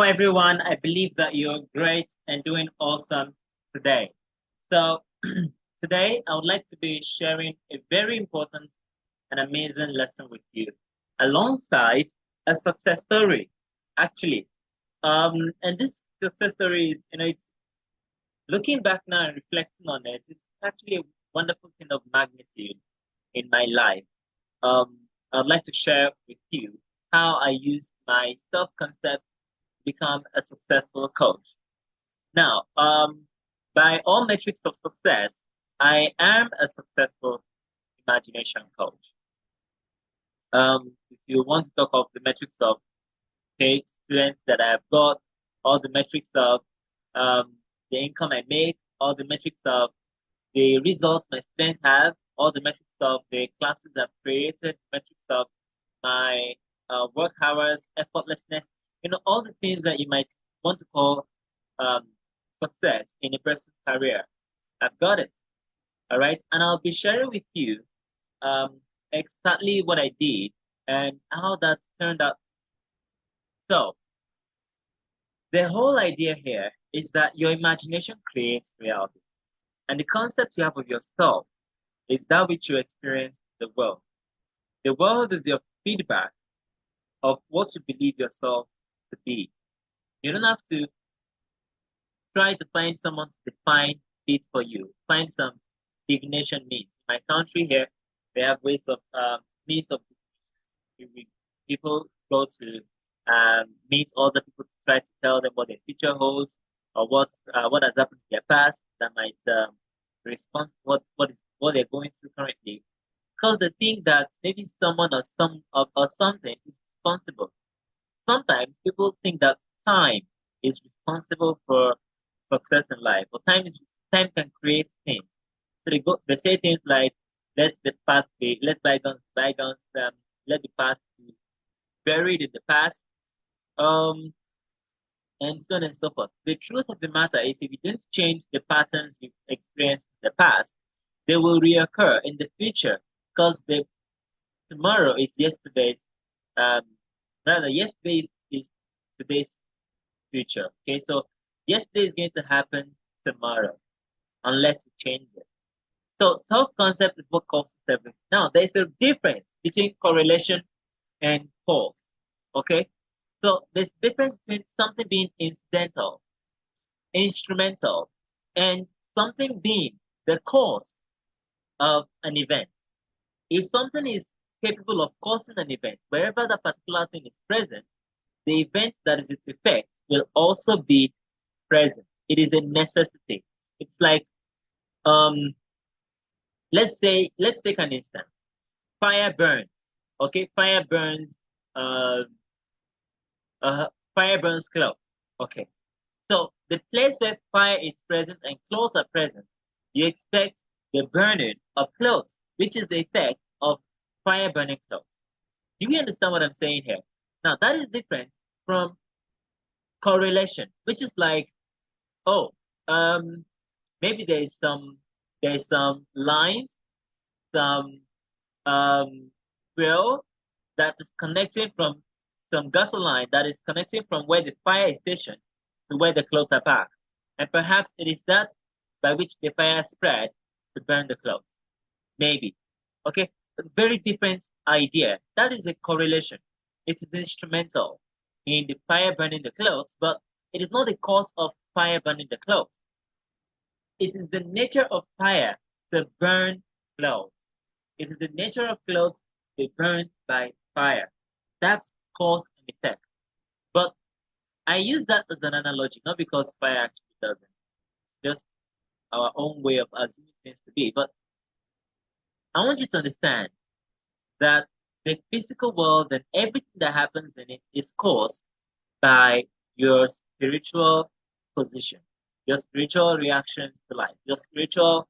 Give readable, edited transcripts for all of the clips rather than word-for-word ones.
everyone. I believe that you're great and doing awesome today. So, today I would like to be sharing a very important and amazing lesson with you alongside a success story. Actually, and this success story is, it's looking back now and reflecting on it, it's actually a wonderful thing of magnitude in my life. Um, I'd like to share with you how I used my self-concept to become a successful coach. Now, by all metrics of success, I am a successful imagination coach. If you want to talk of the metrics of paid students that I have got, all the metrics of um, the income I make, all the metrics of the results my students have, all the metrics of the classes I've created, metrics of my work hours, effortlessness, all the things that you might want to call um, success in a person's career. I've got it. All right. And I'll be sharing with you um, exactly what I did and how that turned out. So, the whole idea here is that your imagination creates reality. And the concept you have of yourself is that which you experience in the world. The world is your feedback of what you believe yourself to be. You don't have to try to find someone to define it for you. Find some divination means. In my country here, they have ways of means of people go to meet other people to try to tell them what their future holds or what has happened in their past that might respond to what they're going through currently. Because they think that maybe someone or something is responsible. Sometimes people think that time is responsible for success in life, or time can create things. So they say things like, let bygones bygones, let the past be buried in the past, um, and so on and so forth. The truth of the matter is, if you don't change the patterns you've experienced in the past, they will reoccur in the future because the tomorrow is yesterday's, um, rather yesterday is today's future. Okay, so yesterday is going to happen tomorrow unless you change it. So self-concept is what causes everything. Now, there's a difference between correlation and cause. Okay, so there's a difference between something being incidental, instrumental, and something being the cause of an event. If something is capable of causing an event, wherever that particular thing is present, the event that is its effect will also be present. It is a necessity. It's like, um, let's take an instance. Fire burns. Okay, uh, fire burns clothes. Okay, so the place where fire is present and clothes are present, you expect the burning of clothes, which is the effect of fire burning clothes. Do you understand what I'm saying here? Now that is different from correlation, which is like, oh, um, maybe there's some lines, some um fuel that is connecting from some gasoline that is connecting from where the fire is stationed to where the clothes are packed. And perhaps it is that by which the fire spread to burn the clothes. Maybe. Okay? A very different idea. That is a correlation. It is instrumental in the fire burning the clothes, but it is not the cause of fire burning the clothes. It is the nature of fire to burn clothes. It is the nature of clothes to be burned by fire. That's cause and effect. But I use that as an analogy, not because fire actually doesn't. Just our own way of assuming things to be. But I want you to understand that the physical world and everything that happens in it is caused by your spiritual position, your spiritual reactions to life, your spiritual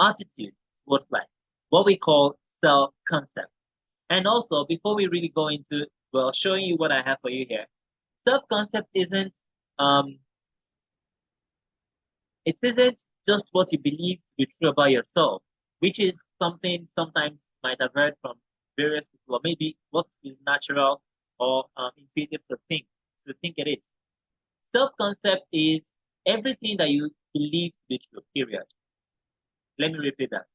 attitude towards life, what we call self concept. And also, before we really go into, well, showing you what I have for you here, self concept um, isn't just what you believe to be true about yourself, which is something sometimes you might have heard from various people, or maybe what is natural or intuitive to think it is. Self-concept is everything that you believe to be true, period. Let me repeat that.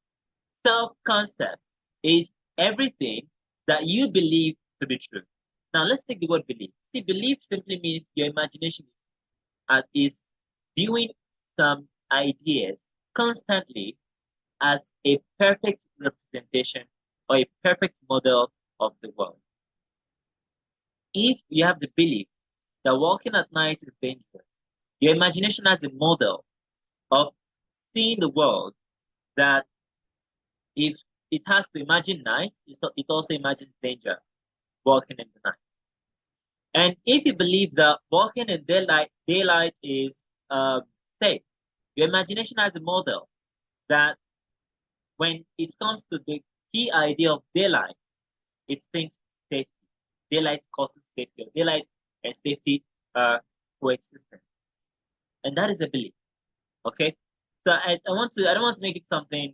Self-concept is everything that you believe to be true. Now, let's take the word belief. See, belief simply means your imagination is viewing some ideas constantly as a perfect representation or a perfect model of the world. If you have the belief that walking at night is dangerous, your imagination has a model of seeing the world that if it has to imagine night, it also imagines danger walking in the night. And if you believe that walking in daylight is safe, your imagination has a model that when it comes to the key idea of daylight, it thinks safety. Daylight causes safety. Daylight and safety are coexistent. And that is a belief. Okay. So I don't want to make it something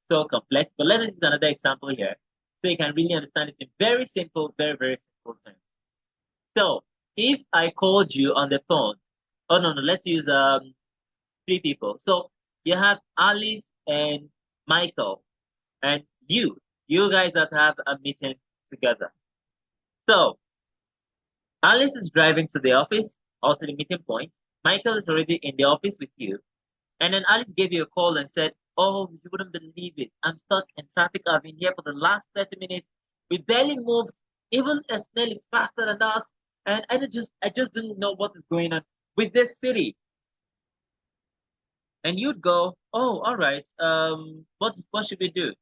so complex, but let us use another example here so you can really understand it in very simple, very, very simple terms. So if I called you on the phone, oh no, let's use three people. So you have Alice and Michael and you guys that have a meeting together. So Alice is driving to the office or to the meeting point. Michael is already in the office with you. And then Alice gave you a call and said, "Oh, you wouldn't believe it. I'm stuck in traffic. I've been here for the last 30 minutes. We barely moved. Even a snail is faster than us. And I just didn't know what is going on with this city." And you'd go, "Oh, all right. What should we do?"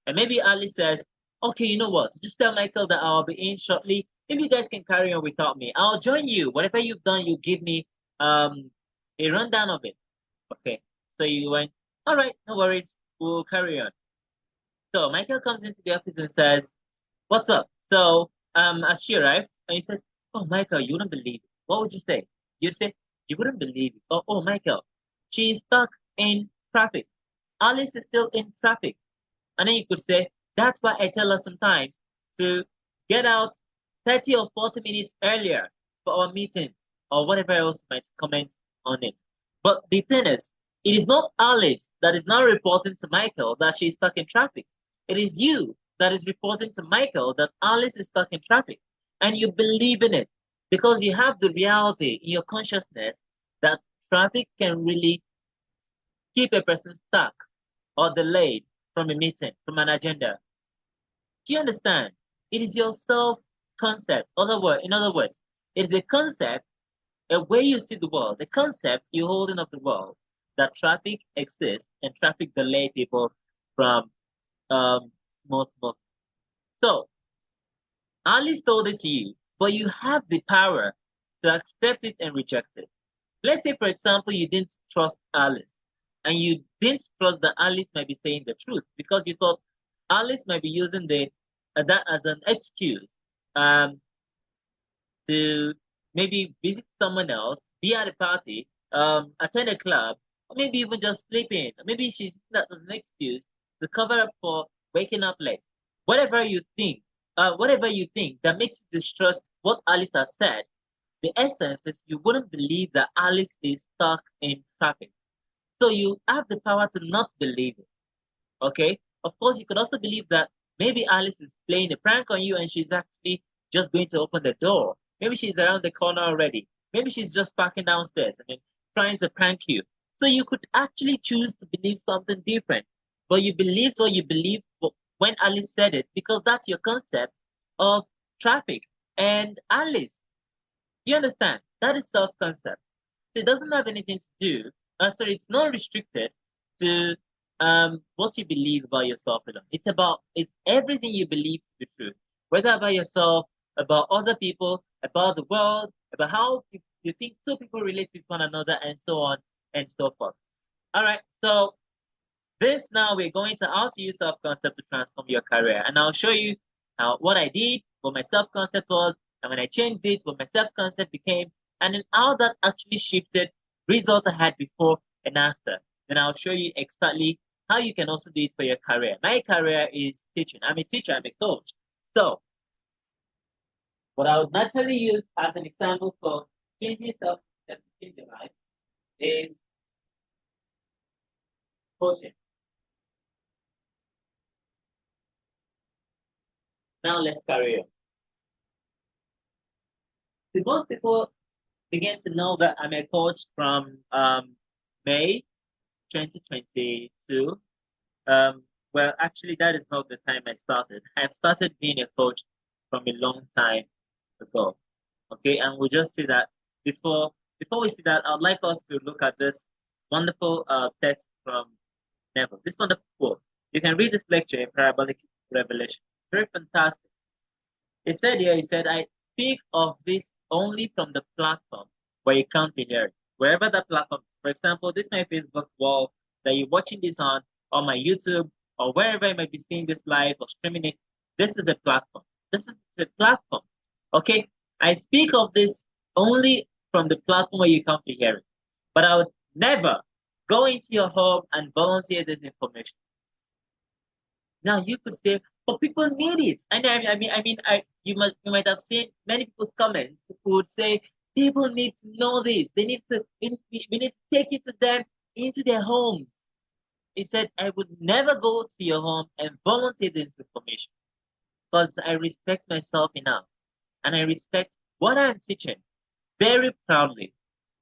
And maybe Alice says, "Okay, you know what? Just tell Michael that I'll be in shortly. Maybe you guys can carry on without me. I'll join you. Whatever you've done, you give me a rundown of it." Okay. So you went, "All right, no worries. We'll carry on." So Michael comes into the office and says, "What's up?" So as she arrived, and he said, "Oh, Michael, you wouldn't believe it." What would you say? You'd say, "You wouldn't believe it." Oh, Michael, she's stuck in traffic. Alice is still in traffic. And then you could say, "That's why I tell her sometimes to get out 30 or 40 minutes earlier for our meetings," or whatever else might comment on it. But the thing is, it is not Alice that is now reporting to Michael that she's stuck in traffic. It is you that is reporting to Michael that Alice is stuck in traffic. And you believe in it because you have the reality in your consciousness that traffic can really keep a person stuck or delayed from a meeting, from an agenda. Do you understand? It is your self concept. In other words, it is a concept, a way you see the world, the concept you're holding of the world that traffic exists and traffic delay people from smooth movement. So Alice told it to you, but you have the power to accept it and reject it. Let's say, for example, you didn't trust Alice and you didn't trust that Alice might be saying the truth because you thought Alice might be using that as an excuse um, to maybe visit someone else, be at a party, attend a club, or maybe even just sleep in. Maybe she's using that as an excuse to cover up for waking up late. Whatever you think, whatever you think that makes you distrust what Alice has said, the essence is you wouldn't believe that Alice is stuck in traffic. So you have the power to not believe it. Okay? Of course, you could also believe that maybe Alice is playing a prank on you and she's actually just going to open the door. Maybe she's around the corner already. Maybe she's just parking downstairs and then trying to prank you. So you could actually choose to believe something different. But you believed what you believed when Alice said it because that's your concept of traffic and Alice. You understand? That is self-concept. So it doesn't have anything to do, sorry, it's not restricted to what you believe about yourself alone. It's everything you believe to be true, whether about yourself, about other people, about the world, about how you think two people relate with one another, and so on and so forth. All right, so this now we're going to how to use self-concept to transform your career, and I'll show you what I did, what my self-concept was, and when I changed it, what my self-concept became, and then how that actually shifted results I had before and after. Then I'll show you exactly how you can also do it for your career. My career is teaching. I'm a teacher, I'm a coach. So what I would naturally use as an example for changing self that change your life is coaching. Now let's carry on. See, most people begin to know that I'm a coach from May 2022. Well, actually, that is not the time I started. I've started being a coach from a long time ago. Okay, and we'll just see that before we see that, I'd like us to look at this wonderful text from Neville. This wonderful quote. You can read this lecture in Parabolic Revelation. Very fantastic. He said here, he said, I speak of this only from the platform where you can't hear it. Wherever the platform, for example, this is my Facebook wall that you're watching this on, or my YouTube, or wherever you might be seeing this live or streaming it. This is a platform. This is a platform. Okay? I speak of this only from the platform where you come to hear it. But I would never go into your home and volunteer this information. Now you could say, but people need it. And you might have seen many people's comments who would say, people need to know this. They need to, we need to take it to them into their homes. He said, I would never go to your home and volunteer this information because I respect myself enough and I respect what I'm teaching very proudly.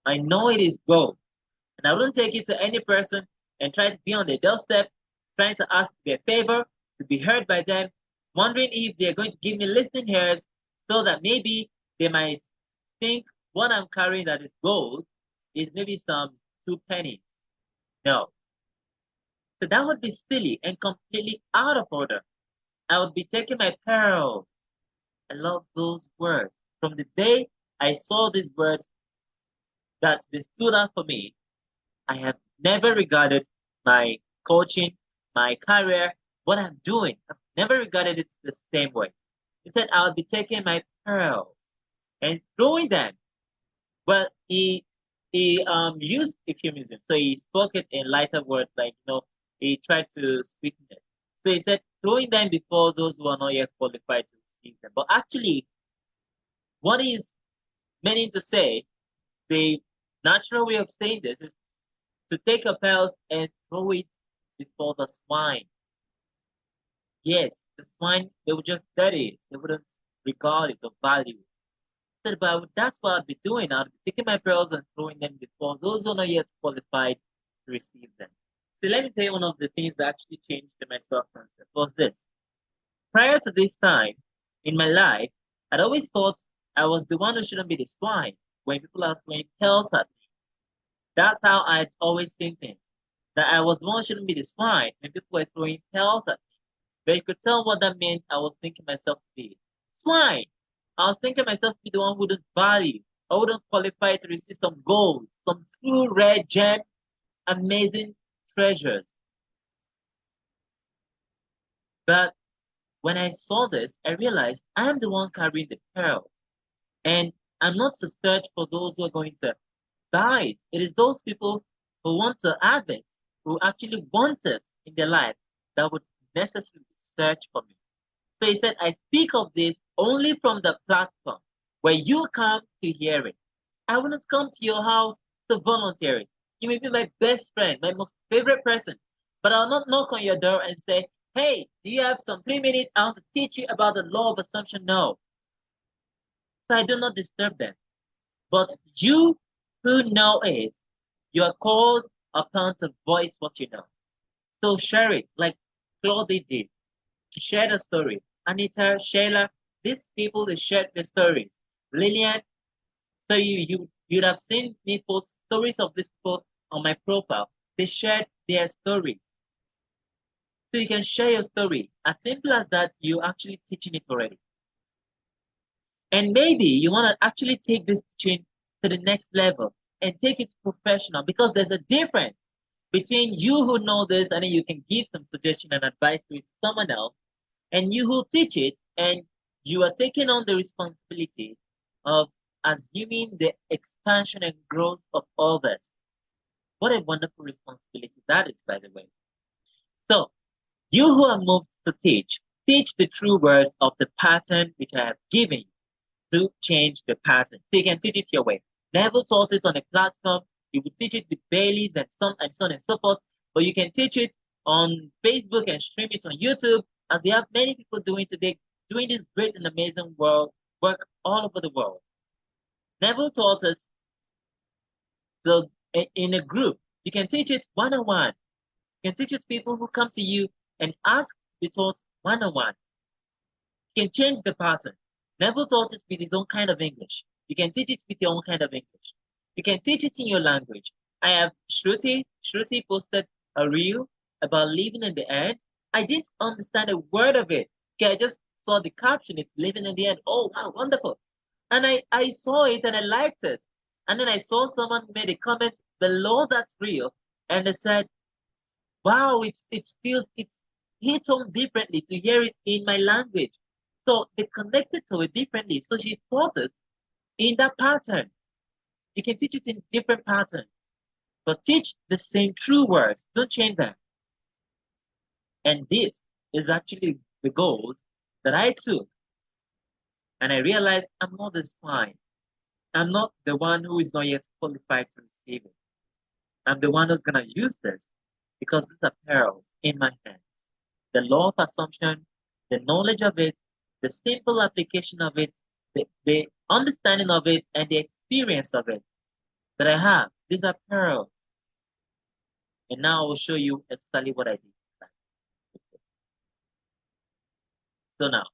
I know it is gold and I wouldn't take it to any person and try to be on their doorstep, trying to ask for a favor, to be heard by them, wondering if they're going to give me listening ears so that maybe they might think what I'm carrying that is gold is maybe some 2 pennies. No. So that would be silly and completely out of order. I would be taking my peril. I love those words. From the day I saw these words that they stood out for me, I have never regarded my coaching, my career, what I'm doing. I've never regarded it the same way. Instead, I would be taking my pearls and throwing them. Well, he used euphemism, so he spoke it in lighter words, like he tried to sweeten it. So he said, throwing them before those who are not yet qualified to receive them. But actually, what he's meaning to say, the natural way of saying this is to take your pearls and throw it before the swine. Yes, the swine, they would just study it. They wouldn't regard it or value it. I said, but that's what I'd be doing. I'd be taking my pearls and throwing them before those who are not yet qualified to receive them. So let me tell you one of the things that actually changed my self-concept was this. Prior to this time in my life, I'd always thought I was the one who shouldn't be the swine when people are throwing pearls at me. That's how I'd always seen things. That I was the one who shouldn't be the swine when people were throwing pearls at me. But you could tell what that meant. I was thinking myself to be swine. I was thinking myself to be the one who wouldn't value or wouldn't qualify to receive some gold, some true rare gem, amazing treasures. But when I saw this, I realized I'm the one carrying the pearl. And I'm not to search for those who are going to buy it. It is those people who want to have it, who actually want it in their life, that would necessarily search for me. So he said, I speak of this only from the platform where you come to hear it. I will not come to your house to volunteer it. You may be my best friend, my most favorite person, but I'll not knock on your door and say, hey, do you have some 3 minutes? I want to teach you about the law of assumption. No. So I do not disturb them. But you who know it, you are called upon to voice what you know. So share it, like Claude did. She shared a story. Anita, Shayla, these people, they shared their stories. Lillian, so you'd have seen me post stories of these people on my profile. They shared their stories. So you can share your story. As simple as that, you're actually teaching it already. And maybe you want to actually take this teaching to the next level and take it professional, because there's a difference between you who know this and then you can give some suggestion and advice to it to someone else, and you who teach it and you are taking on the responsibility of assuming the expansion and growth of others. What a wonderful responsibility that is, by the way. So, you who are moved to teach the true words of the pattern which I have given you to change the pattern. So you can teach it your way. Never taught it on a platform. You would teach it with Baileys and so on and so forth. But you can teach it on Facebook and stream it on YouTube, as we have many people doing today, doing this great and amazing work all over the world. Never taught it so in a group. You can teach it one-on-one. You can teach it to people who come to you and ask to be taught one-on-one. You can change the pattern. Never taught it with his own kind of English. You can teach it with your own kind of English. You can teach it in your language. I have Shruti posted a reel about living in the end. I didn't understand a word of it. Okay, I just saw the caption, it's living in the end. Oh, wow, wonderful. And I saw it and I liked it. And then I saw someone made a comment below that reel and they said, wow, it hits home differently to hear it in my language. So they connected to it differently. So she taught it in that pattern. You can teach it in different patterns, but teach the same true words. Don't change them. And this is actually the goal that I took. And I realized I'm not this fine. I'm not the one who is not yet qualified to receive it. I'm the one who's going to use this because these are pearls in my hands. The law of assumption, the knowledge of it, the simple application of it, the understanding of it, and the experience of it that I have. These are pearls. And now I will show you exactly what I did. So now,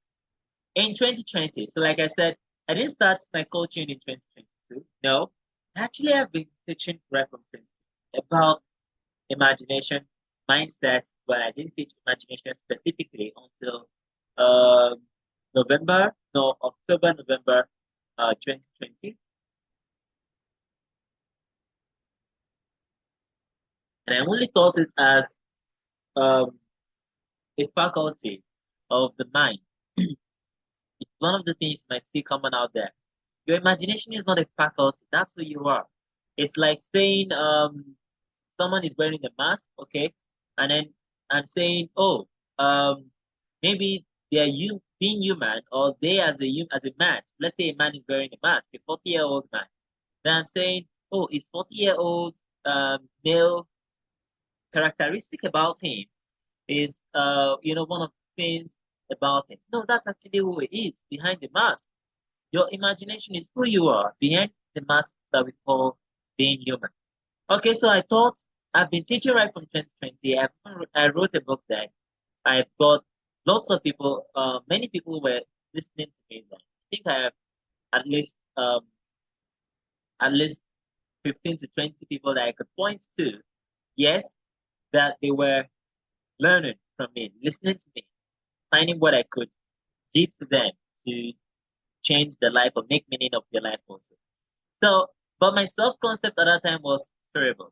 in 2020, so like I said, I didn't start my coaching in 2022. No, actually, I've been teaching right from 2020 about imagination, mindset, but I didn't teach imagination specifically until um, October, November 2020. And I only taught it as um, a faculty of the mind. It's one of the things you might see common out there. Your imagination is not a faculty, that's who you are. It's like saying someone is wearing a mask, okay, and then I'm saying, oh, um, maybe they are you being human, or they as a man. Let's say a man is wearing a mask, a 40-year-old man. Then I'm saying, oh, is 40-year-old male characteristic about him is one of the things about him. No, that's actually who he is behind the mask. Your imagination is who you are behind the mask that we call being human. Okay, so I thought I've been teaching right from 2020. I wrote a book then. I've got lots of people, many people were listening to me then. I think I have at least um, at least 15 to 20 people that I could point to. Yes, that they were learning from me, listening to me, finding what I could give to them to change their life or make meaning of their life also. So, but my self-concept at that time was terrible.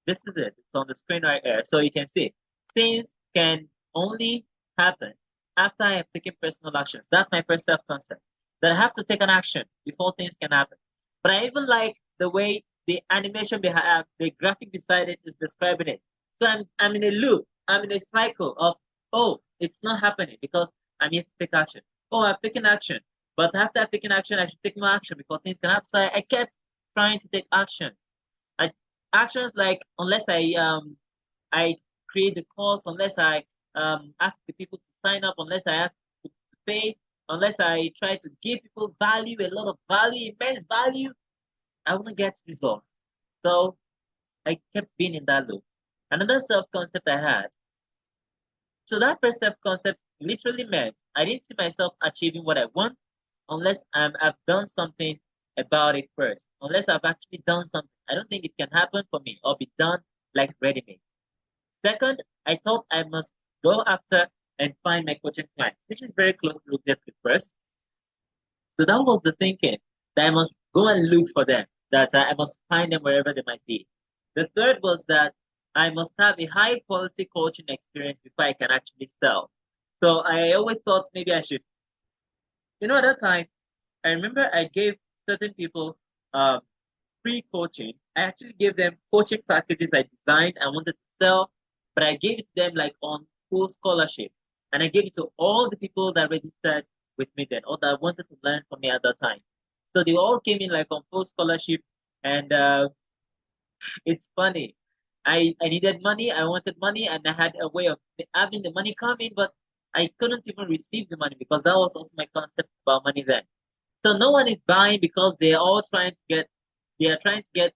This is it. It's on the screen right here. So you can see things can only happen after I have taken personal actions. That's my first self-concept. That I have to take an action before things can happen. But I even like the way the animation behind the graphic beside it is describing it. So I'm in a loop. I'm in a cycle of, oh, it's not happening because I'm yet to take action. Oh, I've taken action. But after I've taken action, I should take more action before things can happen. So I kept trying to take action. Actions like unless I create the course, unless I ask the people to sign up, unless I ask to pay, unless I try to give people value, a lot of value, immense value, I wouldn't get results. So I kept being in that loop. Another self-concept I had. So that first self-concept literally meant I didn't see myself achieving what I want unless I've done something about it first. Unless I've actually done something. I don't think it can happen for me or be done like ready-made. Second, I thought I must go after and find my coaching clients, which is very closely related to first. So that was the thinking that I must go and look for them, that I must find them wherever they might be. The third was that I must have a high quality coaching experience before I can actually sell. So I always thought maybe I should, at that time, I remember I gave certain people um, free coaching. I actually gave them coaching packages I designed. I wanted to sell, but I gave it to them like on full scholarship. And I gave it to all the people that registered with me then, or that wanted to learn from me at that time. So they all came in like on full scholarship. And it's funny. I needed money, I wanted money, and I had a way of having the money come in, but I couldn't even receive the money because that was also my concept about money then. So no one is buying because they are trying to get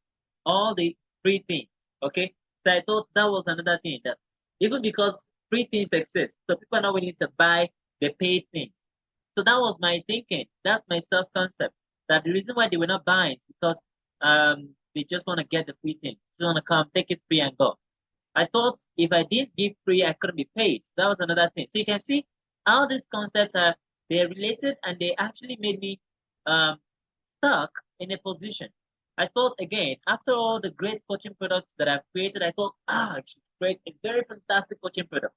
all the free things. Okay. So I thought that was another thing, that even because free things exist, so people are not willing to buy the paid things. So that was my thinking. That's my self-concept. That the reason why they were not buying is because they just want to get the free thing. Just want to come, take it free and go. I thought if I didn't give free, I couldn't be paid. That was another thing. So you can see how these concepts are, they're related, and they actually made me um stuck in a position. I thought again, after all the great coaching products that I've created, I thought, I should create a very fantastic coaching product.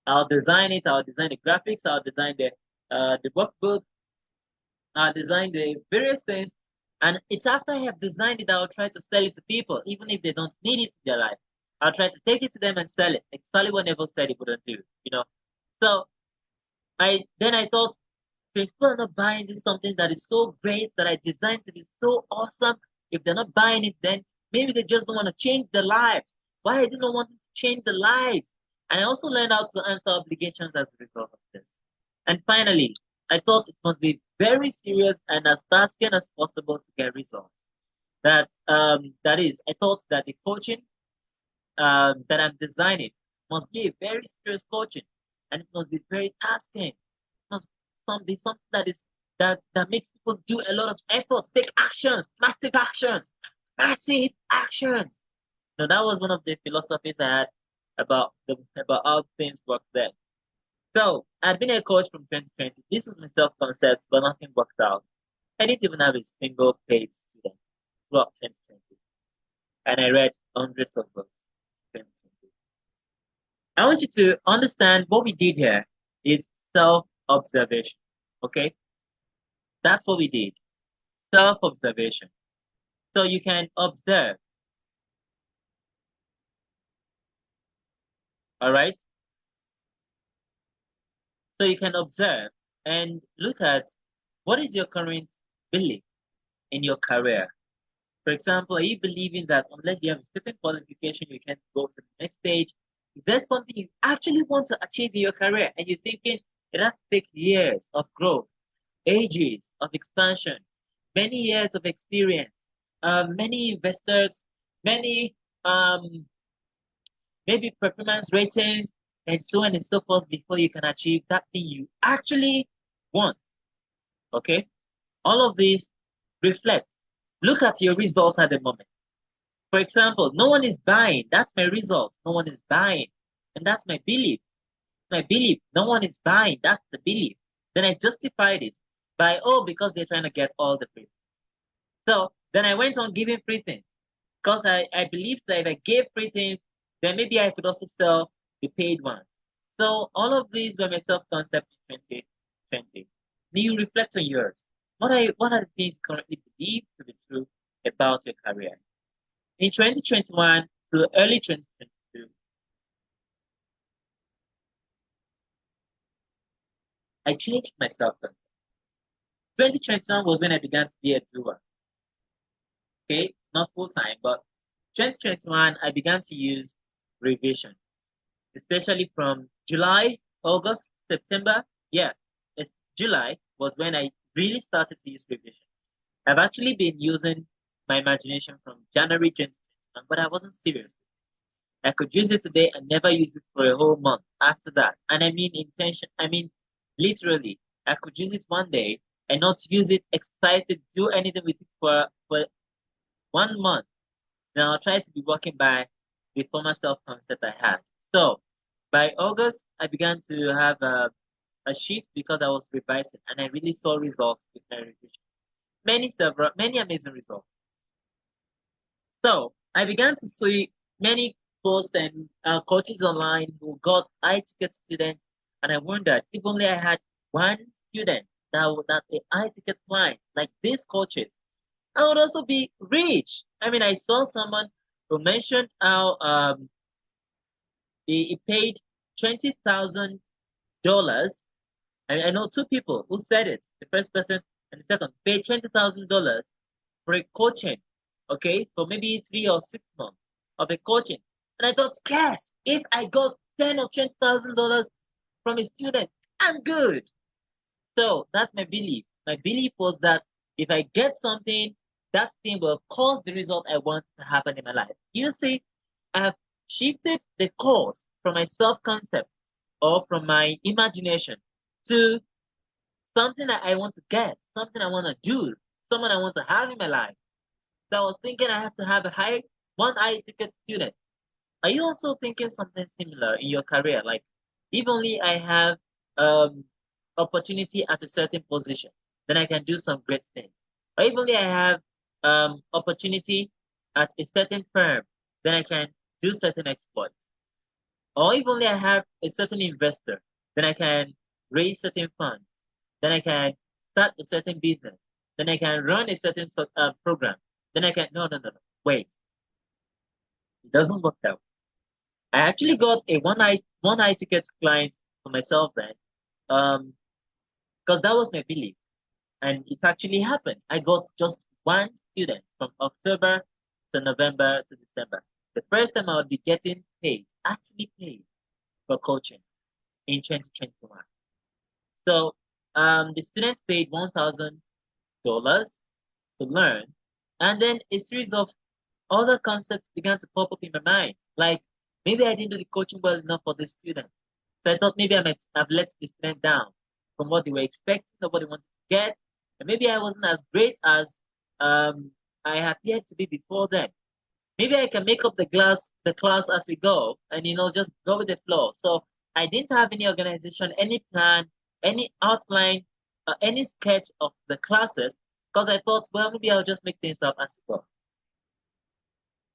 I'll design it, I'll design the graphics, I'll design the workbook, I'll design the various things. And it's after I have designed it, I'll try to sell it to people, even if they don't need it in their life. I'll try to take it to them and sell it. Like Sullivan never said he wouldn't do, you know. So I thought, since people are not buying this something that is so great that I designed to be so awesome, if they're not buying it, then maybe they just don't want to change their lives. Why I didn't want to change the lives? And I also learned how to answer obligations as a result of this. And finally, I thought it must be very serious and as tasking as possible to get results. That is, I thought that the coaching that I'm designing must be a very serious coaching, and it must be very tasking. It must be something that makes people do a lot of effort, take actions, massive actions. So that was one of the philosophies I had about how things work then. So I'd been a coach from 2020. This was my self-concept, but nothing worked out. I didn't even have a single paid student throughout 2020, and I read hundreds of books. In 2020. I want you to understand what we did here is self-observation. Okay, that's what we did. Self-observation. So you can observe. All right. So you can observe and look at what is your current belief in your career. For example, are you believing that unless you have a certain qualification, you can't go to the next stage? Is there something you actually want to achieve in your career and you're thinking it has to take years of growth, ages of expansion, many years of experience, many investors, many um, maybe performance ratings, and so on and so forth before you can achieve that thing you actually want? Okay? All of this reflect. Look at your results at the moment. For example, no one is buying. That's my result. No one is buying. And that's my belief. My belief. No one is buying. That's the belief. Then I justified it by, because they're trying to get all the free. So then I went on giving free things because I believed that if I gave free things, then maybe I could also sell the paid ones. So all of these were my self-concept in 2020. Do you reflect on yours? What are the things you currently believe to be true about your career? In 2021 to early 2022, I changed myself. 2021 was when I began to be a doer. Okay, not full time, but 2021 I began to use revision, especially from July, August, September. Yeah, it's July was when I really started to use revision. I've actually been using my imagination from January 2021, but I wasn't serious. I could use it today and never use it for a whole month after that. And I mean intention, I mean literally. I could use it one day and not use it excited, do anything with it for 1 month. Then I'll try to be working by the former self-concept I had. So by August, I began to have a shift because I was revising and I really saw results with my revision. Many amazing results. So I began to see many posts and coaches online who got high ticket students, and I wondered if only I had one student that a high ticket client like these coaches, I would also be rich. I mean, I saw someone who mentioned how he paid $20,000. I know two people who said it. The first person and the second paid $20,000 for a coaching. okay, for maybe 3 or 6 months of a coaching. And I thought, yes, if I got $10,000 or $20,000 from a student, I'm good. So that's my belief. My belief was that if I get something, that thing will cause the result I want to happen in my life. You see, I have shifted the course from my self-concept or from my imagination to something that I want to get, something I want to do, someone I want to have in my life. So I was thinking I have to have a high ticket student. Are you also thinking something similar in your career? Like, if only I have um opportunity at a certain position, then I can do some great things. Or if only I have opportunity at a certain firm, then I can do certain exploits. Or if only I have a certain investor, then I can raise certain funds. Then I can start a certain business. Then I can run a certain program. Then I can, no. Wait, it doesn't work that way. I actually got a one eye ticket client for myself then, because that was my belief, and it actually happened. I got just one student from October to November to December. The first time I would be getting paid, actually paid for coaching in 2021. So, the students paid $1,000 to learn, and then a series of other concepts began to pop up in my mind. Like, maybe I didn't do the coaching well enough for the student. So I thought maybe I might have let the student down from what they were expecting or what they wanted to get. And maybe I wasn't as great as I appeared to be before then. Maybe I can make up the class as we go and just go with the flow. So I didn't have any organization, any plan, any outline, any sketch of the classes because I thought, well, maybe I'll just make things up as we go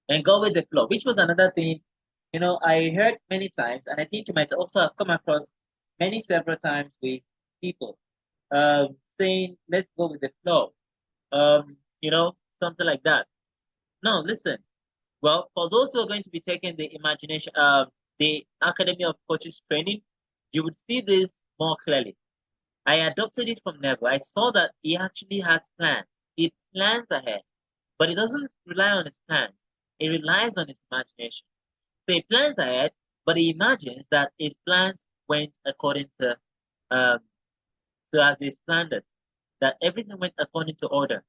and go with the flow, which was another thing, I heard many times, and I think you might also have come across several times with people saying, let's go with the flow, something like that. No, listen. Well, for those who are going to be taking the Academy of Coaches training, you would see this more clearly. I adopted it from Neville. I saw that he actually has plans. He plans ahead, but he doesn't rely on his plans. He relies on his imagination. So he plans ahead, but he imagines that his plans went according um, to as he's planned it, that everything went according to order.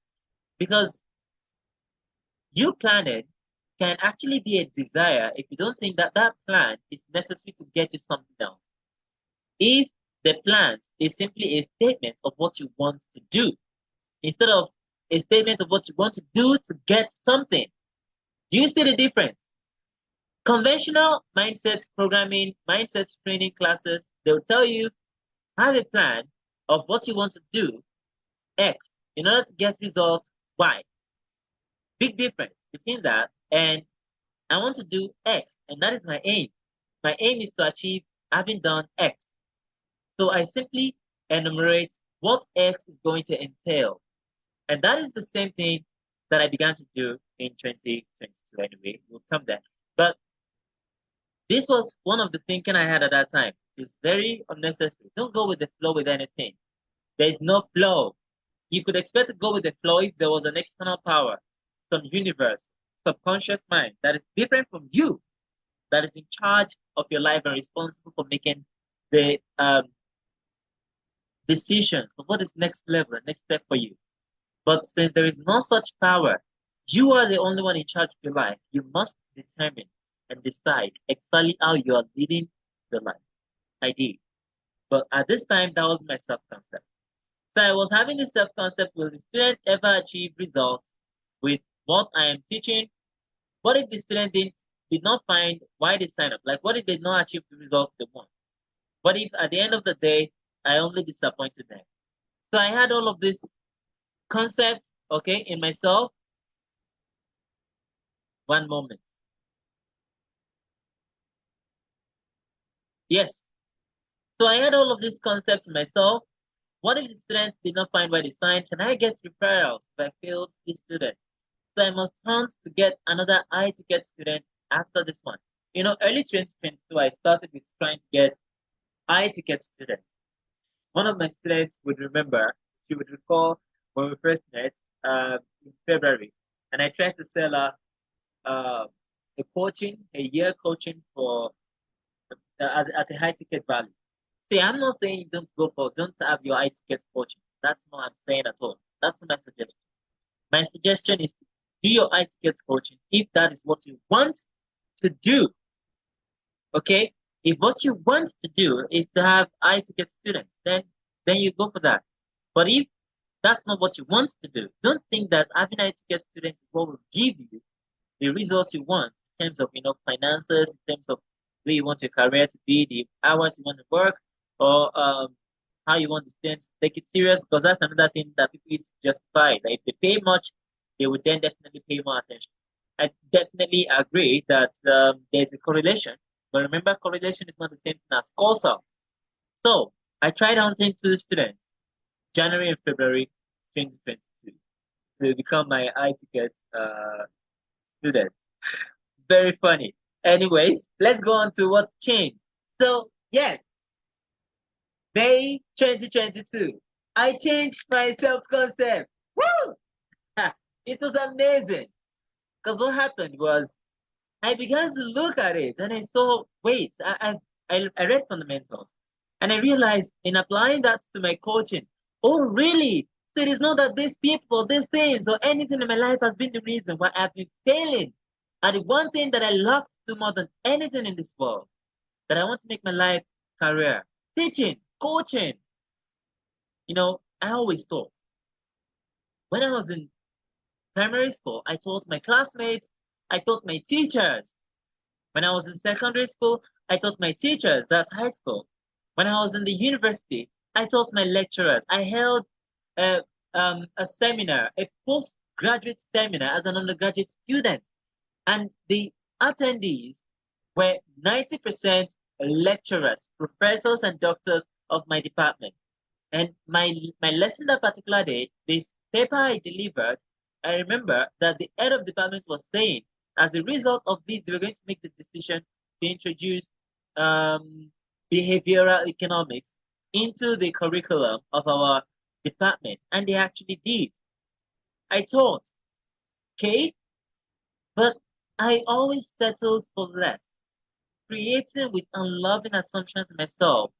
Because you planning can actually be a desire if you don't think that that plan is necessary to get you something else. If the plans is simply a statement of what you want to do, instead of a statement of what you want to do to get something. Do you see the difference? Conventional mindset programming, mindset training classes, they'll tell you, have a plan of what you want to do, X, in order to get results, Y. Big difference between that and I want to do X, and that is my aim. My aim is to achieve having done X. So I simply enumerate what X is going to entail. And that is the same thing that I began to do in 2022 anyway. We'll come there. But this was one of the thinking I had at that time. It's very unnecessary. Don't go with the flow with anything. There is no flow. You could expect to go with the flow if there was an external power, some universe, subconscious mind that is different from you, that is in charge of your life and responsible for making the decisions of what is next level, next step for you. But since there is no such power, you are the only one in charge of your life. You must determine and decide exactly how you are living your life. I did. But at this time, that was my self-concept. So I was having this self-concept, will the student ever achieve results with what I am teaching? What if the student did not find why they sign up? Like, what if they did not achieve the results they want? What if at the end of the day, I only disappointed them? So I had all of this concept, okay, in myself. One moment. Yes. So I had all of this concept in myself. What if the students did not find why they signed? Can I get referrals if I failed this student? So I must hunt to get another high ticket student after this one. Early 2022, I started with trying to get high ticket students. One of my students would remember, she would recall when we first met in February. and I tried to sell her a coaching, a year coaching for at a high ticket value. See, I'm not saying don't have your high ticket coaching. That's not what I'm saying at all. That's not my suggestion. My suggestion is to do your high ticket coaching if that is what you want to do. Okay? If what you want to do is to have high ticket students, then you go for that. But if that's not what you want to do, don't think that having high ticket students is what will give you the results you want in terms of finances, in terms of where you want your career to be, the hours you want to work, or how you want the students to take it serious. Because that's another thing that people used to justify. That if they pay much, they would then definitely pay more attention. I definitely agree that there's a correlation, but remember, correlation is not the same thing as causal. So I tried hunting two students, January and February 2022, to become my high ticket students. Very funny. Anyways, let's go on to what changed. So, yes, May 2022, I changed my self-concept. Woo! It was amazing. Because what happened was I began to look at it and I saw, wait, I read fundamentals and I realized in applying that to my coaching, oh, really? So it is not that these people, these things, or anything in my life has been the reason why I've been failing. And the one thing that I love to do more than anything in this world, that I want to make my life career, teaching, coaching. I always thought when I was in primary school, I taught my classmates, I taught my teachers. When I was in secondary school, I taught my teachers, that's high school. When I was in the university, I taught my lecturers. I held a, a seminar, a postgraduate seminar as an undergraduate student. And the attendees were 90% lecturers, professors, and doctors of my department. And my lesson that particular day, this paper I delivered, I remember that the head of department was saying, as a result of this, they were going to make the decision to introduce behavioral economics into the curriculum of our department. And they actually did. I thought, okay, but I always settled for less, creating with unloving assumptions myself,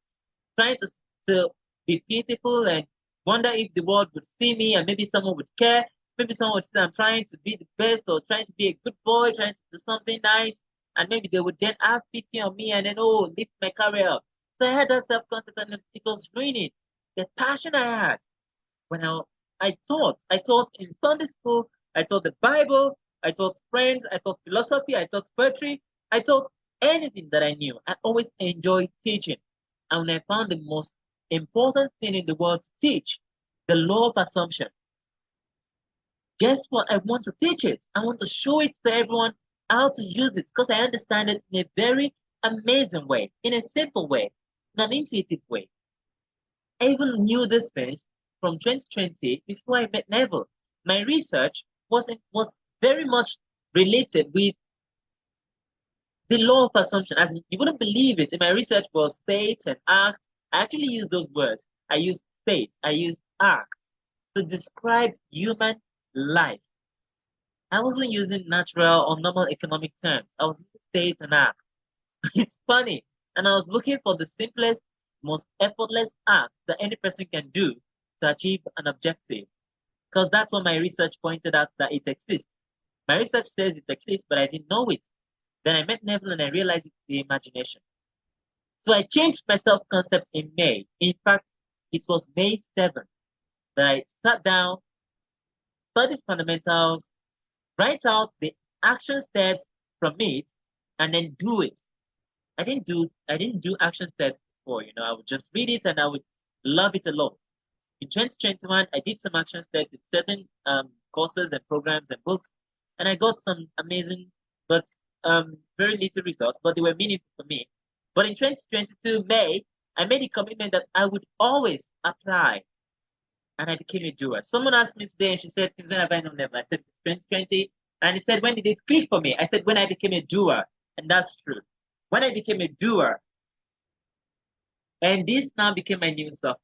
trying to be pitiful and wonder if the world would see me and maybe someone would care. Maybe someone would say I'm trying to be the best or trying to be a good boy, trying to do something nice. And maybe they would then have pity on me and then, oh, lift my career up. So I had that self-confidence and it was ruining the passion I had when I taught in Sunday school, I taught the Bible, I taught French, I taught philosophy, I taught poetry, I taught anything that I knew. I always enjoyed teaching. And when I found the most important thing in the world to teach, the law of assumption, guess what? I want to teach it. I want to show it to everyone how to use it because I understand it in a very amazing way, in a simple way, in an intuitive way. I even knew these things from 2020 before I met Neville. My research was very much related with the law of assumption. As in, you wouldn't believe it. In my research was state and act. I actually used those words. I used state, I used act to describe human life. I wasn't using natural or normal economic terms. I was using state and act. It's funny. And I was looking for the simplest, most effortless act that any person can do to achieve an objective. Because that's what my research pointed out that it exists. My research says it exists, but I didn't know it. Then I met Neville and I realized it's the imagination. So I changed my self-concept in May. In fact, it was May 7th that I sat down, studied fundamentals, write out the action steps from it, and then do it. I didn't do action steps before, I would just read it and I would love it alone. In 2021, I did some action steps with certain courses and programs and books, and I got some amazing but very little results, but they were meaningful for me. But in 2022 May, I made a commitment that I would always apply, and I became a doer. Someone asked me today, and she said, "Since when have I known them?" I said, "Since 2020," and he said, "When did it click for me?" I said, "When I became a doer," and that's true. When I became a doer, and this now became my new stuff.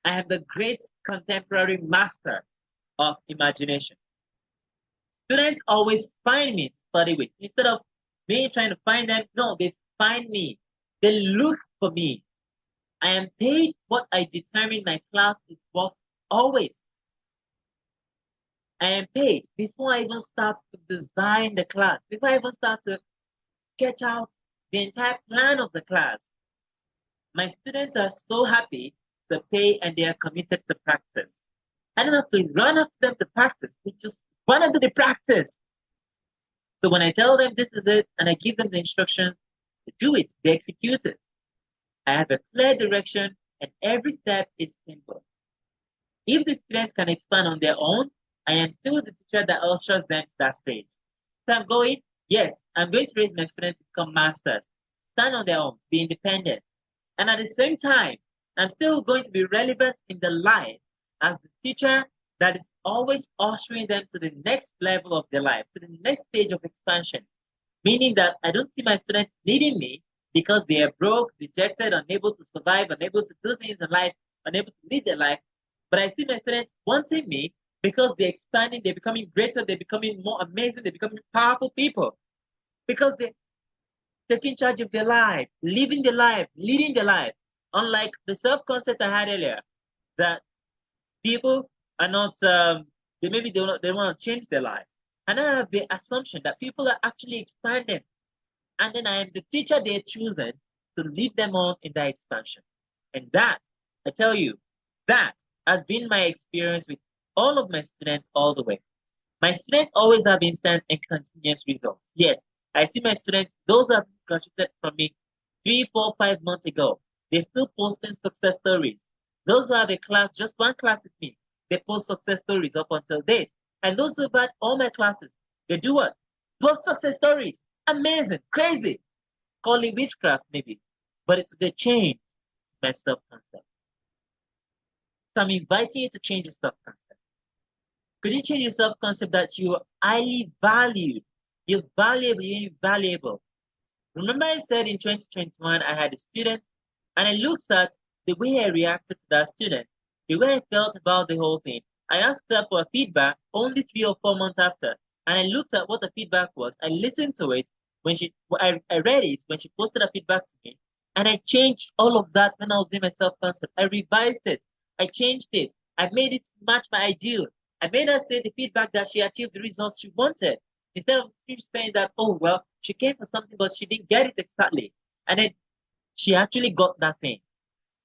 I am the great contemporary master of imagination. Students always find me to study with. Instead of me trying to find them, no, they find me. They look for me. I am paid what I determine my class is worth always. I am paid before I even start to design the class, before I even start to sketch out the entire plan of the class. My students are so happy to pay and they are committed to practice. I don't have to run after them to practice. They just run into the practice. So when I tell them this is it and I give them the instructions to do it, they execute it. I have a clear direction and every step is simple. If the students can expand on their own, I am still the teacher that ushers them to that stage. So I'm going, yes, I'm going to raise my students to become masters, stand on their own, be independent. And at the same time, I'm still going to be relevant in the life as the teacher that is always ushering them to the next level of their life, to the next stage of expansion. Meaning that I don't see my students needing me because they are broke, dejected, unable to survive, unable to do things in life, unable to lead their life. But I see my students wanting me because they're expanding, they're becoming greater, they're becoming more amazing, they're becoming powerful people. Because they're taking charge of their life, living their life, leading their life. Unlike the self-concept I had earlier, that people are not, they want to change their lives. And I have the assumption that people are actually expanding. And then I am the teacher they're choosing to lead them on in that expansion. And that, I tell you, that has been my experience with all of my students all the way. My students always have instant and continuous results. Yes, I see my students, those who have graduated from me 3, 4, 5 months ago, they're still posting success stories. Those who have a class, just one class with me, they post success stories up until date. And those who've had all my classes, they do what? Post success stories. Amazing, crazy. Call it witchcraft, maybe. But it's the change in my self-concept. So I'm inviting you to change your self-concept. Could you change your self-concept that you are highly valued? You're valuable, you're invaluable. Remember I said in 2021, I had a student and I looked at the way I reacted to that student, the way I felt about the whole thing. I asked her for feedback only 3 or 4 months after, and I looked at what the feedback was. I listened to it I read it when she posted a feedback to me, and I changed all of that when I was doing my self-concept. I revised it, I changed it, I made it match my ideal. I made her say the feedback that she achieved the results she wanted. Instead of saying that, oh, well, she came for something, but she didn't get it exactly. And then she actually got that thing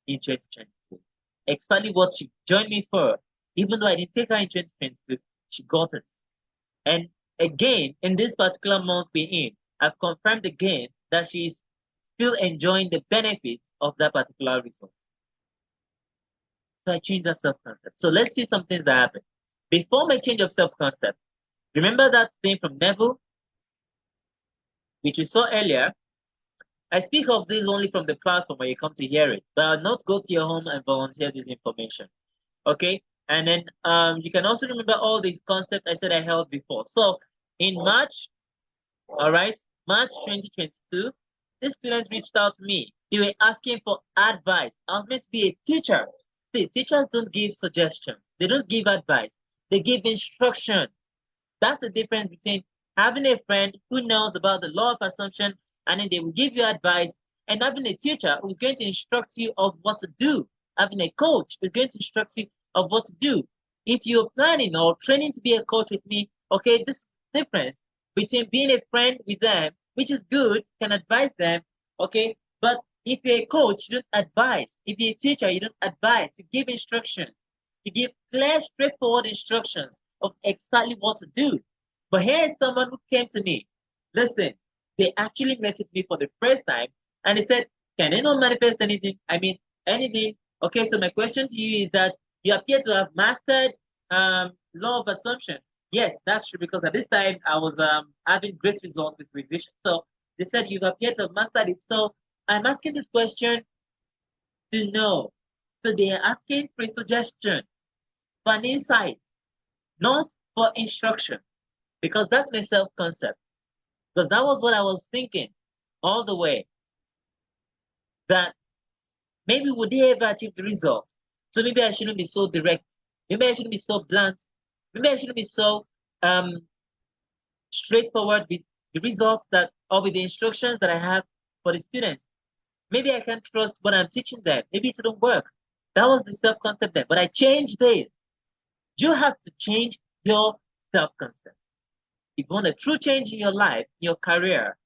in 2022. Exactly what she joined me for. Even though I didn't take her in 2022, she got it. And again, in this particular month we're in, I've confirmed again that she's still enjoying the benefits of that particular result. So I changed that self-concept. So let's see some things that happen. Before my change of self-concept, remember that thing from Neville, which we saw earlier? I speak of this only from the platform where you come to hear it, but I'll not go to your home and volunteer this information. Okay? And then you can also remember all these concepts I said I held before. So in March, all right, March 2022, this student reached out to me. They were asking for advice. I was meant to be a teacher. See, teachers don't give suggestions. They don't give advice. They give instruction. That's the difference between having a friend who knows about the law of assumption and then they will give you advice, and having a teacher who's going to instruct you of what to do. Having a coach who's going to instruct you of what to do. If you're planning or training to be a coach with me, okay, this is the difference between being a friend with them, which is good, can advise them, okay, but if you're a coach, you don't advise. If you're a teacher, you don't advise. You give instructions. You give clear, straightforward instructions of exactly what to do. But here is someone who came to me. Listen, they actually messaged me for the first time and they said, can they not manifest anything? I mean, anything. Okay, so my question to you is that you appear to have mastered law of assumption. Yes, that's true because at this time I was having great results with revision. So they said you appear to have mastered it. So I'm asking this question to know. So they are asking for a suggestion, for an insight, not for instruction, because that's my self-concept. Because that was what I was thinking all the way. That maybe would they ever achieve the result? So maybe I shouldn't be so direct. Maybe I shouldn't be so blunt. Maybe I shouldn't be so straightforward with the results that, or with the instructions that I have for the students. Maybe I can't trust what I'm teaching them. Maybe it don't work. That was the self-concept then, but I changed it. You have to change your self-concept. If you want a true change in your life, your career,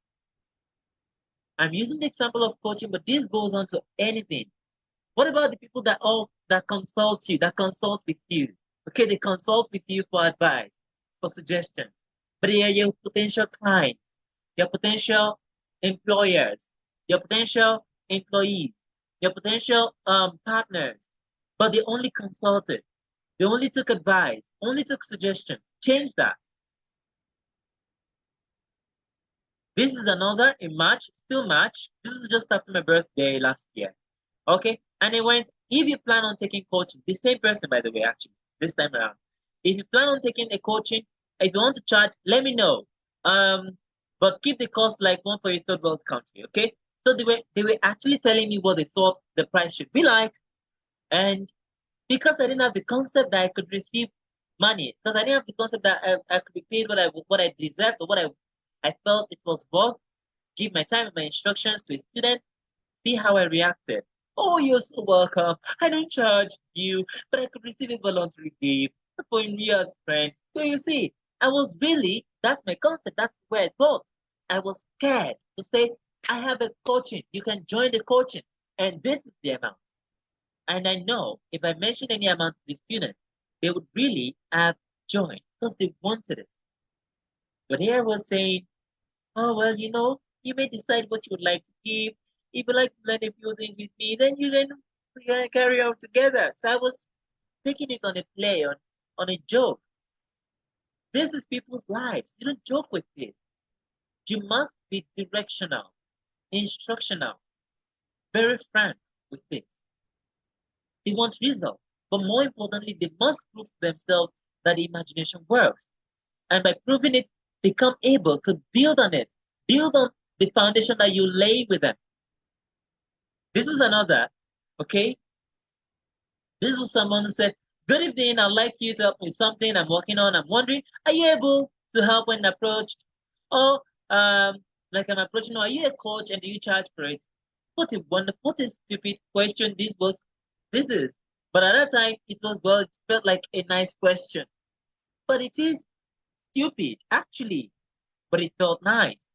I'm using the example of coaching, but this goes on to anything. What about the people that consult you, that consult with you? Okay, they consult with you for advice, for suggestions, but they are your potential clients, your potential employers, your potential employees, your potential partners. But they only consulted, they only took advice, only took suggestions. Change that. This is another in March, still March. This is just after my birthday last year. Okay. And it went, if you plan on taking coaching, the same person, by the way, actually, this time around. If you plan on taking a coaching, if you want to charge, let me know. But keep the cost like one for a third world country. Okay. So they were actually telling me what they thought the price should be like. And because I didn't have the concept that I could receive money, because I didn't have the concept that I could be paid what I deserved or what I felt it was worth, give my time and my instructions to a student, see how I reacted. Oh, you're so welcome. I don't charge you, but I could receive a voluntary gift for me as friends. So you see, that's my concept. That's where I thought. I was scared to say, I have a coaching. You can join the coaching. And this is the amount. And I know if I mention any amount to the students, they would really have joined because they wanted it. But here I was saying, oh, well, you may decide what you would like to give. If you like to learn a few things with me, then we can carry on together. So I was taking it on a play, on a joke. This is people's lives. You don't joke with this. You must be directional, instructional, very frank with this. They want results. But more importantly, they must prove to themselves that the imagination works. And by proving it, become able to build on it, build on the foundation that you lay with them. This was another, okay? This was someone who said, good evening, I'd like you to help me with something I'm working on. I'm wondering, are you able to help when approached? Or, like I'm approaching, are you a coach and do you charge for it? What a stupid question this is. But at that time, it felt like a nice question. But it is stupid, actually. But it felt nice.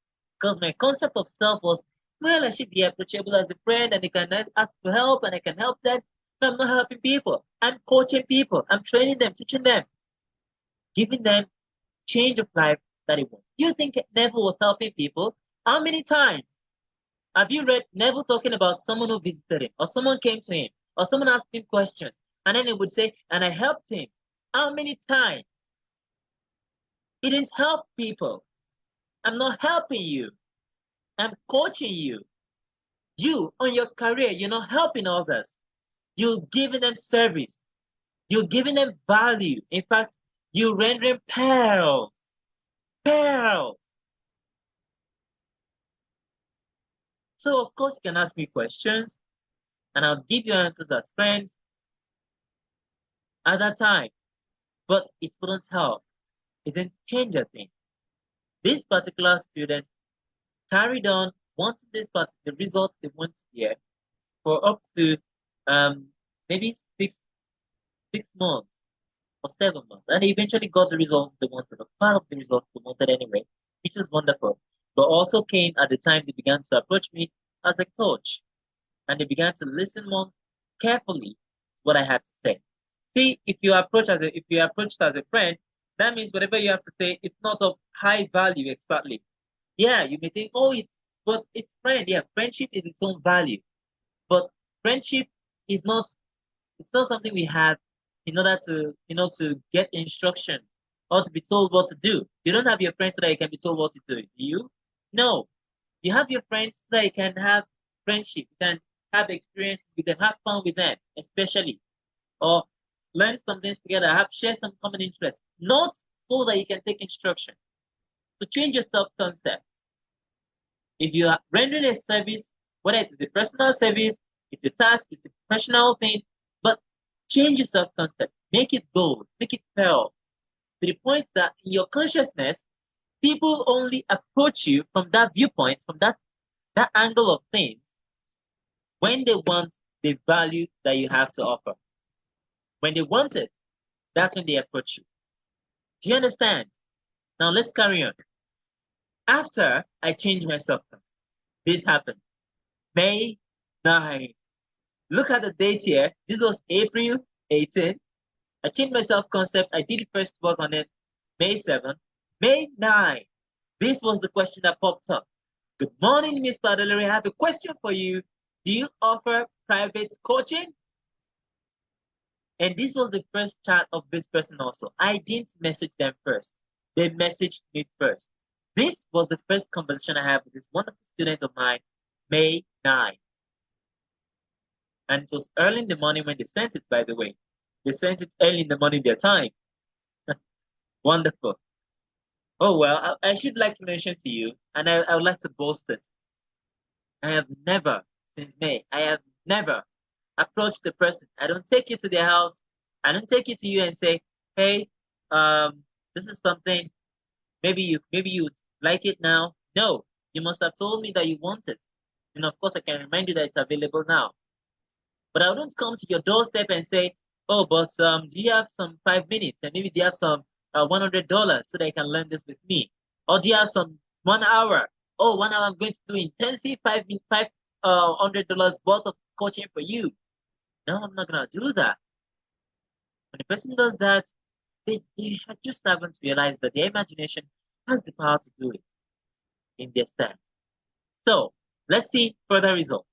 Because my concept of self was, well, I should be approachable as a friend and they can ask for help and I can help them. No, I'm not helping people. I'm coaching people. I'm training them, teaching them, giving them change of life that they want. Do you think Neville was helping people? How many times have you read Neville talking about someone who visited him or someone came to him or someone asked him questions and then he would say, and I helped him? How many times? He didn't help people. I'm not helping you. I'm coaching you. You, on your career, you're not helping others. You're giving them service. You're giving them value. In fact, you're rendering pearls. Pearls. So, of course, you can ask me questions, and I'll give you answers as friends at that time. But it wouldn't help. It didn't change a thing. This particular student carried on wanting the result they want to hear for up to maybe six months or 7 months. And they eventually got the results they wanted, or part of the results they wanted anyway, which was wonderful. But also came at the time they began to approach me as a coach. And they began to listen more carefully to what I had to say. See, if you approached as a friend, that means whatever you have to say, it's not of high value exactly. Yeah, you may think, oh, it's friend. Yeah, friendship is its own value. But friendship is not it's not something we have in order to get instruction or to be told what to do. You don't have your friends so that you can be told what to do. Do you? No. You have your friends so that you can have friendship. You can have experiences. You can have fun with them, especially. Or learn some things together. Share some common interests. Not so that you can take instruction. So change your self-concept. If you are rendering a service, whether it's a personal service, it's a task, it's a professional thing, but change your self-concept. Make it gold. Make it pearl. To the point that in your consciousness, People only approach you from that viewpoint, from that angle of things, when they want the value that you have to offer. When they want it, that's when they approach you. Do you understand? Now let's carry on. After I changed myself, this happened. May 9. Look at the date here. This was April 18. I changed my self-concept. I did the first work on it May 7. May 9. This was the question that popped up. Good morning, Mr. Adelere. I have a question for you. Do you offer private coaching? And this was the first chat of this person also. I didn't message them first. They messaged me first. This was the first conversation I had with this wonderful student of mine, May 9. And it was early in the morning when they sent it, by the way. They sent it early in the morning their time. Wonderful. Oh, well, I should like to mention to you, and I would like to boast it. I have never, since May, I have never approached the person. I don't take you to their house. I don't take it to you and say, hey, this is something, maybe you like it now. No, you must have told me that you want it. And of course, I can remind you that it's available now. But I wouldn't come to your doorstep and say, oh, but do you have some 5 minutes? And maybe do you have some $100 so that you can learn this with me? Or do you have some 1 hour? Oh, 1 hour I'm going to do intensive $500 worth of coaching for you. No, I'm not gonna do that. When a person does that, they just haven't realized that their imagination has the power to do it in their stand. So let's see further results.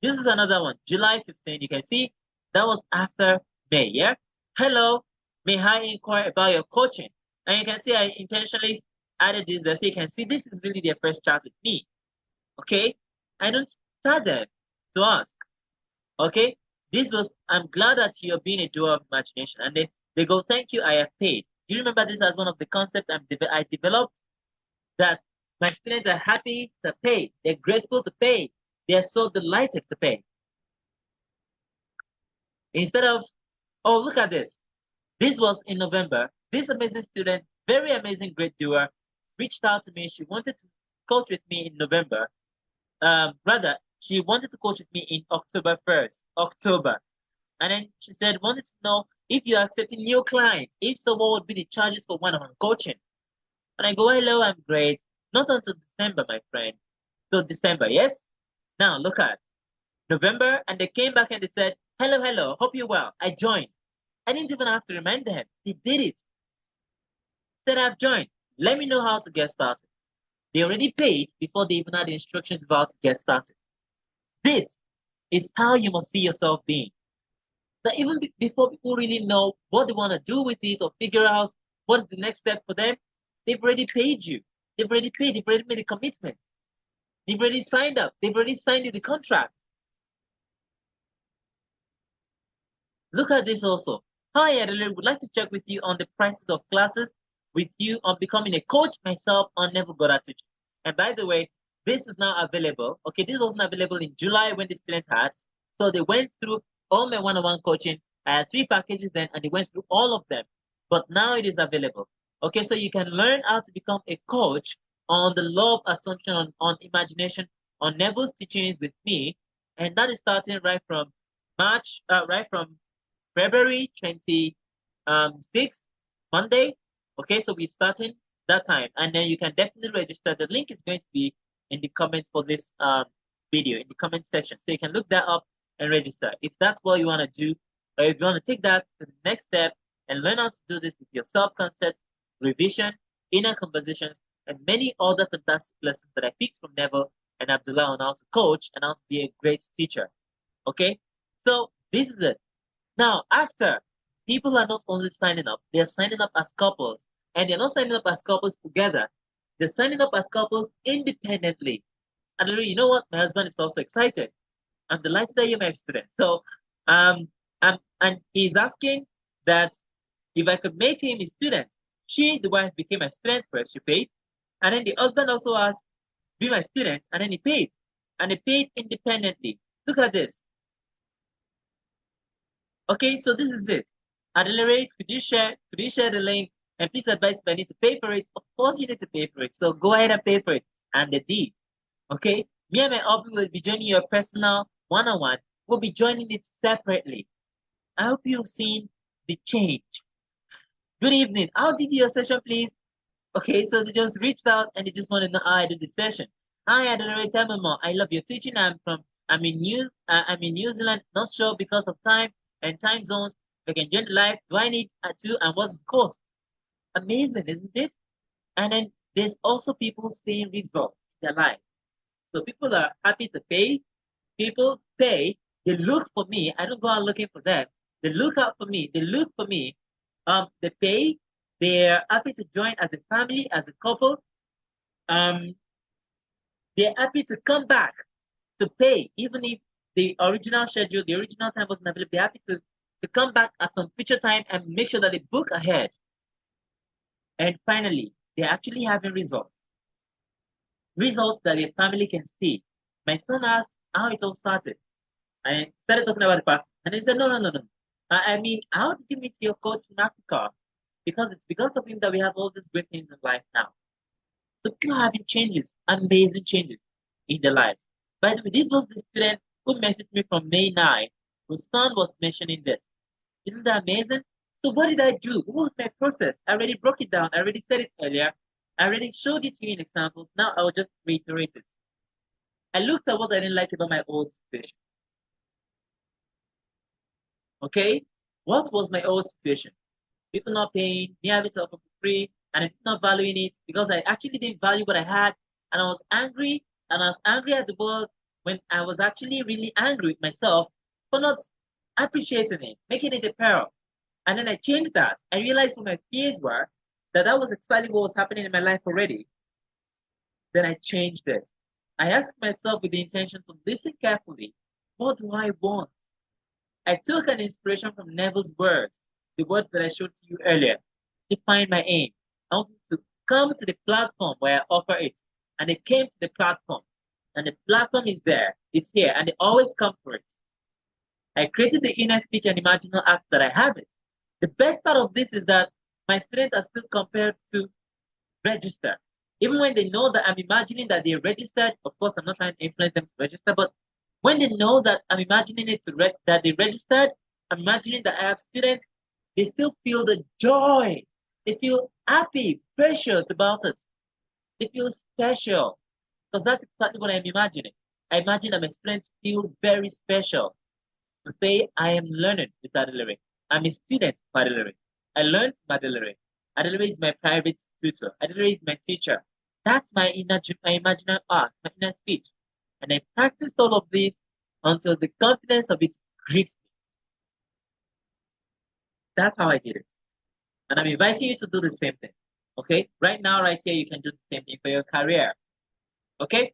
This is another one, July 15. You can see that was after May, yeah? Hello, may I inquire about your coaching? And you can see I intentionally added this there so you can see this is really their first chat with me. Okay? I don't start them to ask. Okay? This was, I'm glad that you're being a doer of imagination. And they go, thank you, I have paid. Do you remember this as one of the concepts I developed? That my students are happy to pay. They're grateful to pay. They're so delighted to pay. Instead of, oh, look at this. This was in November. This amazing student, very amazing, great doer, reached out to me. She wanted to coach with me in November. Rather, she wanted to coach with me in October 1st. October. And then she said, wanted to know if you're accepting new clients. If so, what would be the charges for one-on-one coaching? And I go, hello, I'm great. Not until December, my friend. So December, yes? Now look at November, and they came back and they said, hello, hope you're well. I joined. I didn't even have to remind them. They did it. Said I've joined. Let me know how to get started. They already paid before they even had the instructions about to get started. This is how you must see yourself being. That even before people really know what they want to do with it or figure out what is the next step for them, they've already paid you. They've already paid. They've already made a commitment. They've already signed up. They've already signed you the contract. Look at this also. Hi, Adelaide. Would like to check with you on the prices of classes with you on becoming a coach myself on Never Got Out Teaching. And by the way, this is now available. Okay, this wasn't available in July when the students had. So they went through all my one-on-one coaching. I had 3 packages then, and they went through all of them. But now it is available. Okay, so you can learn how to become a coach on the law of assumption, on imagination, on Neville's teachings with me. And that is starting right from February 26th, Monday. Okay, so we're starting that time. And then you can definitely register. The link is going to be in the comments for this video, in the comment section. So you can look that up and register. If that's what you want to do, or if you want to take that to the next step and learn how to do this with your self-concept, revision, inner conversations, and many other fantastic lessons that I picked from Neville and Abdullah on how to coach and how to be a great teacher. Okay, so this is it. Now, after, people are not only signing up, they're signing up as couples. And they're not signing up as couples together. They're signing up as couples independently. And you know what? My husband is also excited. I'm delighted that you're my student. So, and he's asking that if I could make him a student. She, the wife, became a student first. She paid. And then the husband also asked, be my student. And then he paid. And he paid independently. Look at this. Okay, so this is it. Adelaide, could you share the link And please advise if I need to pay for it. Of course, you need to pay for it. So go ahead and pay for it. And the deed. Okay? Me and my hubby will be joining your personal one-on-one. We'll be joining it separately. I hope you've seen the change. Good evening. How did your session, please? Okay, so they just reached out and they just want to know how I do the session. Hi, Adonai Tamamo. I love your teaching. I'm in New Zealand. Not sure because of time and time zones. I can join live. Do I need to? And what's the cost? Amazing, isn't it? And then there's also people seeing results in their life. So people are happy to pay. People pay. They look for me. I don't go out looking for them. They look out for me. They look for me. They pay. They're happy to join as a family, as a couple. They're happy to come back to pay, even if the original schedule, the original time wasn't available. They're happy to come back at some future time and make sure that they book ahead. And finally, they're actually having results. Results that the family can see. My son asked how it all started. I started talking about the past, and he said, no. I mean, how did you meet your coach in Africa? Because it's because of him that we have all these great things in life now. So people are having changes, amazing changes in their lives. By the way, this was the student who messaged me from May 9, whose son was mentioning this. Isn't that amazing? So what did I do? What was my process? I already broke it down. I already said it earlier. I already showed it to you in examples. Now I will just reiterate it. I looked at what I didn't like about my old situation. Okay? What was my old situation? People not paying, me having to offer for free, and I'm not valuing it because I actually didn't value what I had, and I was angry, and I was angry at the world when I was actually really angry with myself for not appreciating it, making it a peril. And then I changed that. I realized what my fears were, that was exactly what was happening in my life already. Then I changed it. I asked myself with the intention to listen carefully. What do I want? I took an inspiration from Neville's words, the words that I showed to you earlier. Define my aim. I want to come to the platform where I offer it. And they came to the platform. And the platform is there. It's here. And they always come for it. I created the inner speech and imaginal act that I have it. The best part of this is that my students are still compared to register. Even when they know that I'm imagining that they're registered, of course, I'm not trying to influence them to register, but when they know that I'm imagining it that they registered, I'm imagining that I have students, they still feel the joy. They feel happy, precious about it. They feel special because that's exactly what I'm imagining. I imagine that my students feel very special to say, I am learning with Adelere. I'm a student of Adelere. I learned from Adelere. Adelere is my private tutor. Adelere is my teacher. That's my imaginary art, my inner speech. And I practiced all of this until the confidence of it grips me. That's how I did it. And I'm inviting you to do the same thing. Okay? Right now, right here, you can do the same thing for your career. Okay?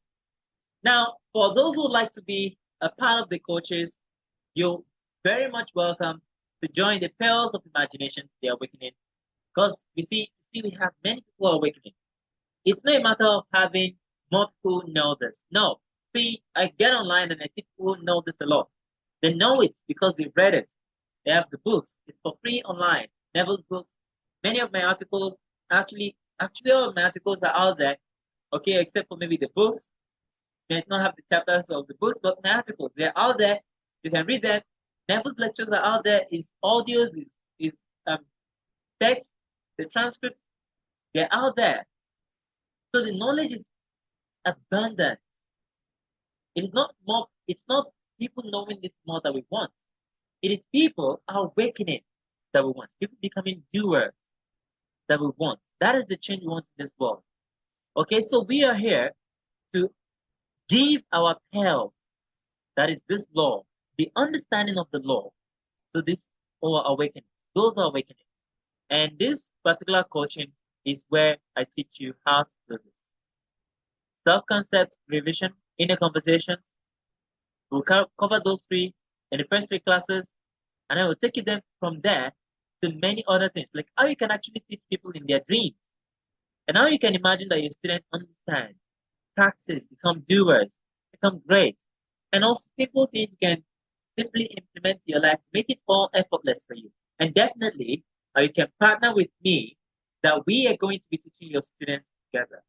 Now, for those who would like to be a part of the coaches, you're very much welcome to join the Pearls of Imagination, the Awakening. Because we have many people awakening. It's not a matter of having more people know this. No. See, I get online and I think people know this a lot. They know it because they've read it. They have the books. It's for free online. Neville's books. Many of my articles, actually all of my articles are out there. Okay, except for maybe the books. They might not have the chapters of the books, but my articles, they're out there. You can read them. Neville's lectures are out there. His audios, his text, the transcripts, they're out there. So the knowledge is abundant. It's not people knowing this more that we want. It is people awakening that we want. People becoming doers that we want. That is the change we want in this world. Okay, so we are here to give our pearls, that is this law, the understanding of the law, to this our awakening. Those are awakening. And this particular coaching is where I teach you how to do this. Self-concept, revision, inner conversations. We'll cover those three in the first three classes, and I will take you then from there to many other things, like how you can actually teach people in their dreams, and how you can imagine that your students understand, practice, become doers, become great, and also simple things you can simply implement in your life to make it all effortless for you. And definitely, you can partner with me that we are going to be teaching your students together.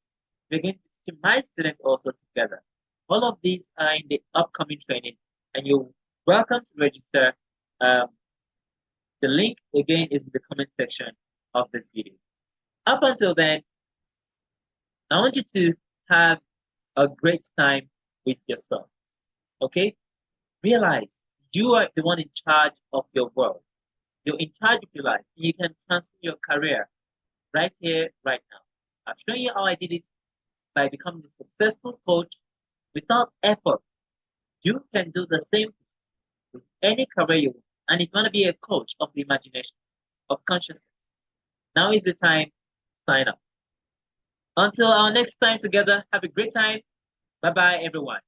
We're going to be teaching my students also together. All of these are in the upcoming training, and you're welcome to register. Um, the link again is in the comment section of this video. Up until then, I want you to have a great time with yourself. Okay? Realize you are the one in charge of your world. You're in charge of your life. You can transform your career right here, right now. I've shown you how I did it by becoming a successful coach without effort. You can do the same with any career you want. And if you want to be a coach of the imagination, of consciousness, now is the time to sign up. Until our next time together, have a great time. Bye bye, everyone.